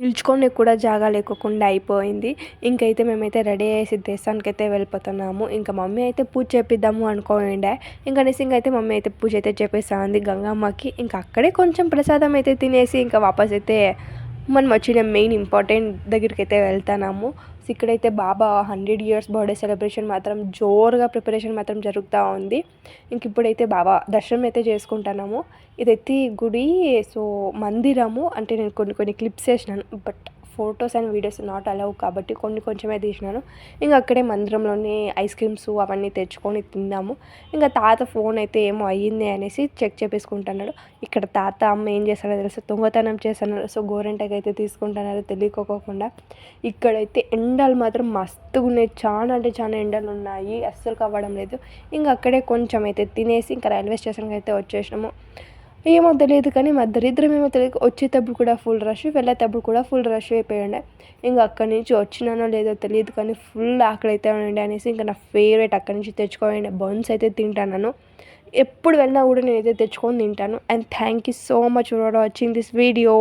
నిల్చుకోనికి కూడా జాగా లేకోకుండా అయిపోయింది. ఇంకైతే మేమైతే రెడీ అయ్యేసి దేవస్థానానికైతే వెళ్ళిపోతున్నాము. ఇంకా మమ్మీ అయితే పూజ చేపిద్దాము అనుకోనుండే. ఇంకనేసి ఇంకైతే మమ్మీ అయితే పూజ అయితే చేపిస్తా ఉంది గంగమ్మకి. ఇంకా అక్కడే కొంచెం ప్రసాదం అయితే తినేసి ఇంకా వాపస్ అయితే మనం వచ్చిన మెయిన్ ఇంపార్టెంట్ దగ్గరికైతే వెళ్తున్నాము. సో ఇక్కడైతే బాబా 100 ఇయర్స్ బర్త్డే సెలబ్రేషన్ మాత్రం జోరుగా ప్రిపరేషన్ మాత్రం జరుగుతూ ఉంది. ఇంక ఇప్పుడైతే బాబా దర్శనం అయితే చేసుకుంటున్నాము. ఇదైతే గుడి, సో మందిరము అంటే నేను కొన్ని క్లిప్స్ వేసినాను. But photos and videos not allow కాబట్టి కొంచెమే తీసినాను. ఇంక అక్కడే మందిరంలోనే ఐస్ క్రీమ్స్ అవన్నీ తెచ్చుకొని తిన్నాము. ఇంకా తాత ఫోన్ అయితే ఏమో అయ్యింది అనేసి చెక్ చేపించుకుంటున్నాడు. ఇక్కడ తాత అమ్మ ఏం చేస్తారో తెలుసు, దొంగతనం చేస్తున్నారు. సో గోరెంటకి అయితే తీసుకుంటున్నారు తెలియకోకుండా. ఇక్కడైతే ఎండలు మాత్రం మస్తుగా ఉన్నాయి. చాలా అంటే చాలా ఎండలు ఉన్నాయి, అస్సలు కావడం లేదు. ఇంకా అక్కడే కొంచెం అయితే తినేసి ఇంకా రైల్వే స్టేషన్కి అయితే వచ్చేసినాము. ఏమో తెలియదు కానీ మా దరిద్రం ఏమో తెలియదు, వచ్చేటప్పుడు కూడా ఫుల్ రష్, వెళ్ళేటప్పుడు కూడా ఫుల్ రష్ అయిపోయి ఉండే. ఇంకా అక్కడి నుంచి వచ్చినానో లేదో తెలియదు కానీ ఫుల్ ఆకలి అయితే ఉండే అనేసి ఇంకా నా ఫేవరెట్ అక్కడి నుంచి తెచ్చుకోండి బన్స్ అయితే తింటాను. ఎప్పుడు వెళ్ళినా కూడా నేనైతే తెచ్చుకొని తింటాను. And thank you so much for watching this video.